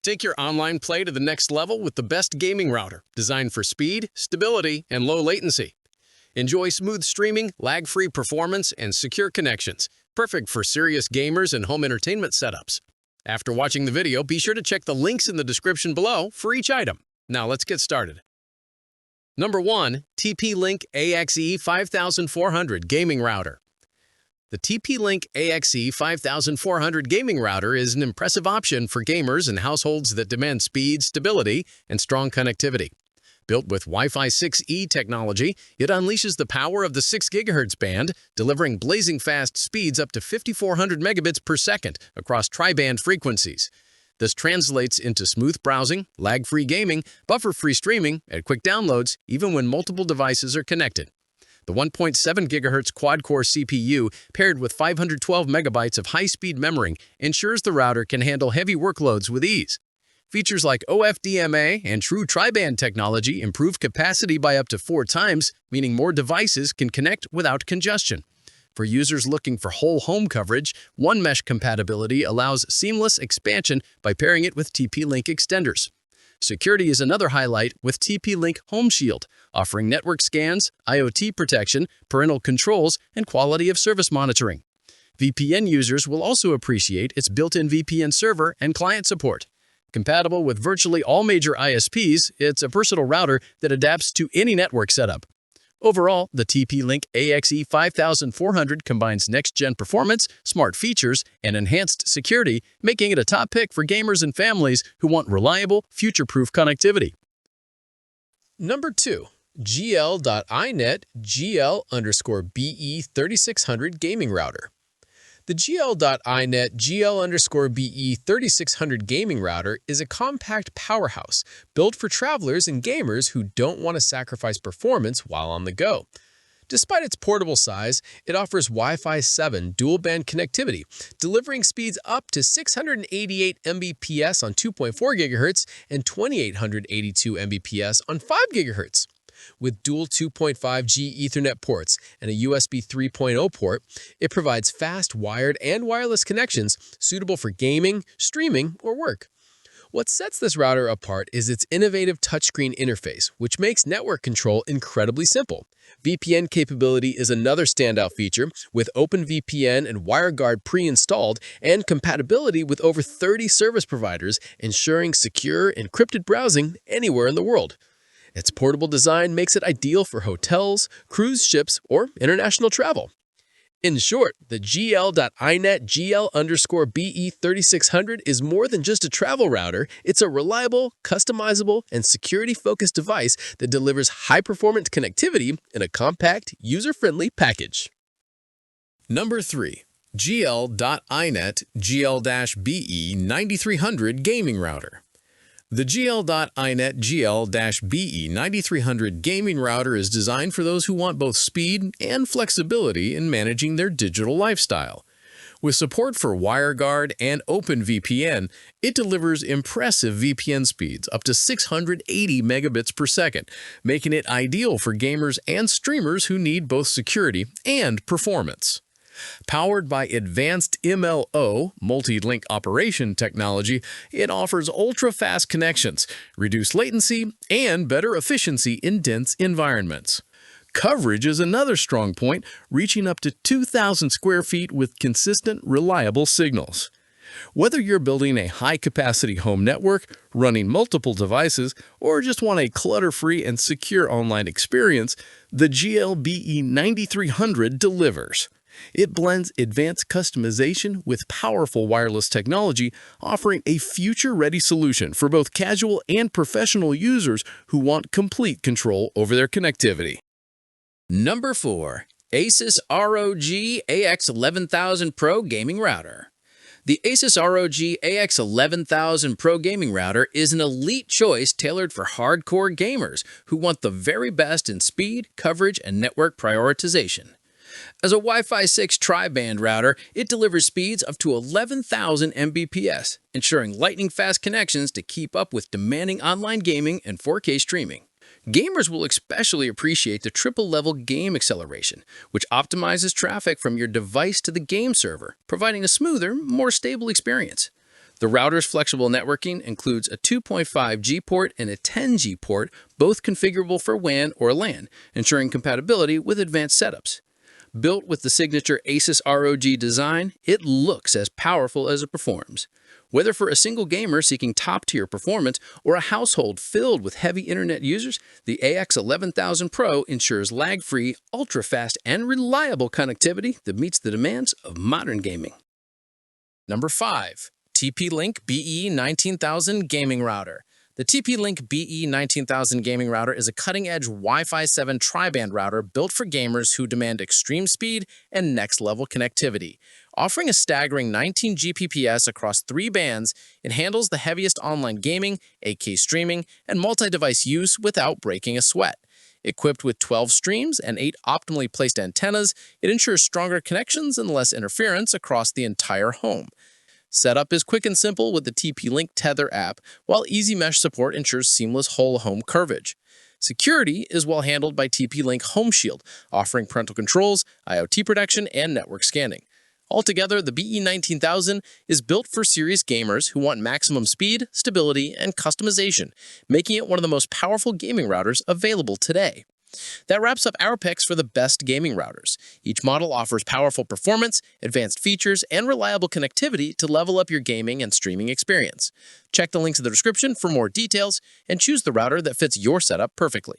Take your online play to the next level with the best gaming router, designed for speed, stability, and low latency. Enjoy smooth streaming, lag-free performance, and secure connections, perfect for serious gamers and home entertainment setups. After watching the video, be sure to check the links in the description below for each item. Now let's get started. Number 1. TP-Link AXE 5400 Gaming Router. The TP-Link AXE 5400 gaming router is an impressive option for gamers and households that demand speed, stability, and strong connectivity. Built with Wi-Fi 6E technology, it unleashes the power of the 6 GHz band, delivering blazing fast speeds up to 5400 megabits per second across tri-band frequencies. This translates into smooth browsing, lag-free gaming, buffer-free streaming, and quick downloads, even when multiple devices are connected. The 1.7 GHz quad-core CPU, paired with 512 megabytes of high-speed memory, ensures the router can handle heavy workloads with ease. Features like OFDMA and true tri-band technology improve capacity by up to 4 times, meaning more devices can connect without congestion. For users looking for whole home coverage, One Mesh compatibility allows seamless expansion by pairing it with TP-Link extenders. Security is another highlight with TP-Link Home Shield, offering network scans, IoT protection, parental controls, and quality of service monitoring. VPN users will also appreciate its built-in VPN server and client support. Compatible with virtually all major ISPs, it's a versatile router that adapts to any network setup. Overall, the TP-Link AXE 5400 combines next-gen performance, smart features, and enhanced security, making it a top pick for gamers and families who want reliable, future-proof connectivity. Number 2. GL.iNet GL_BE 3600 Gaming Router. The GL.iNet GL_BE 3600 gaming router is a compact powerhouse built for travelers and gamers who don't want to sacrifice performance while on the go. Despite its portable size, it offers Wi-Fi 7 dual-band connectivity, delivering speeds up to 688 Mbps on 2.4 GHz and 2882 Mbps on 5 GHz. With dual 2.5G Ethernet ports and a USB 3.0 port, it provides fast wired and wireless connections suitable for gaming, streaming, or work. What sets this router apart is its innovative touchscreen interface, which makes network control incredibly simple. VPN capability is another standout feature, with OpenVPN and WireGuard pre-installed and compatibility with over 30 service providers, ensuring secure, encrypted browsing anywhere in the world. Its portable design makes it ideal for hotels, cruise ships, or international travel. In short, the GL.iNet GL_BE 3600 is more than just a travel router. It's a reliable, customizable, and security-focused device that delivers high-performance connectivity in a compact, user-friendly package. Number 3. GL.iNet GL-BE 9300 Gaming Router. The GL.iNet GL-BE 9300 gaming router is designed for those who want both speed and flexibility in managing their digital lifestyle. With support for WireGuard and OpenVPN, it delivers impressive VPN speeds up to 680 megabits per second, making it ideal for gamers and streamers who need both security and performance. Powered by advanced MLO, multi-link operation technology, it offers ultra-fast connections, reduced latency, and better efficiency in dense environments. Coverage is another strong point, reaching up to 2,000 square feet with consistent, reliable signals. Whether you're building a high-capacity home network, running multiple devices, or just want a clutter-free and secure online experience, the GL-BE 9300 delivers. It blends advanced customization with powerful wireless technology, offering a future-ready solution for both casual and professional users who want complete control over their connectivity. Number 4. ASUS ROG AX11000 Pro Gaming Router. The ASUS ROG AX11000 Pro Gaming Router is an elite choice tailored for hardcore gamers who want the very best in speed, coverage, and network prioritization. As a Wi-Fi 6 tri-band router, it delivers speeds up to 11,000 Mbps, ensuring lightning-fast connections to keep up with demanding online gaming and 4K streaming. Gamers will especially appreciate the triple-level game acceleration, which optimizes traffic from your device to the game server, providing a smoother, more stable experience. The router's flexible networking includes a 2.5G port and a 10G port, both configurable for WAN or LAN, ensuring compatibility with advanced setups. Built with the signature ASUS ROG design, it looks as powerful as it performs. Whether for a single gamer seeking top-tier performance or a household filled with heavy internet users, the AX11000 Pro ensures lag-free, ultra-fast, and reliable connectivity that meets the demands of modern gaming. Number 5. TP-Link BE19000 Gaming Router. The TP-Link BE19000 gaming router is a cutting-edge Wi-Fi 7 tri-band router built for gamers who demand extreme speed and next-level connectivity. Offering a staggering 19 Gbps across 3 bands, it handles the heaviest online gaming, 8K streaming, and multi-device use without breaking a sweat. Equipped with 12 streams and 8 optimally placed antennas, it ensures stronger connections and less interference across the entire home. Setup is quick and simple with the TP-Link Tether app, while Easy Mesh support ensures seamless whole home coverage. Security is well handled by TP-Link Home Shield, offering parental controls, IoT protection, and network scanning. Altogether, the BE19000 is built for serious gamers who want maximum speed, stability, and customization, making it one of the most powerful gaming routers available today. That wraps up our picks for the best gaming routers. Each model offers powerful performance, advanced features, and reliable connectivity to level up your gaming and streaming experience. Check the links in the description for more details and choose the router that fits your setup perfectly.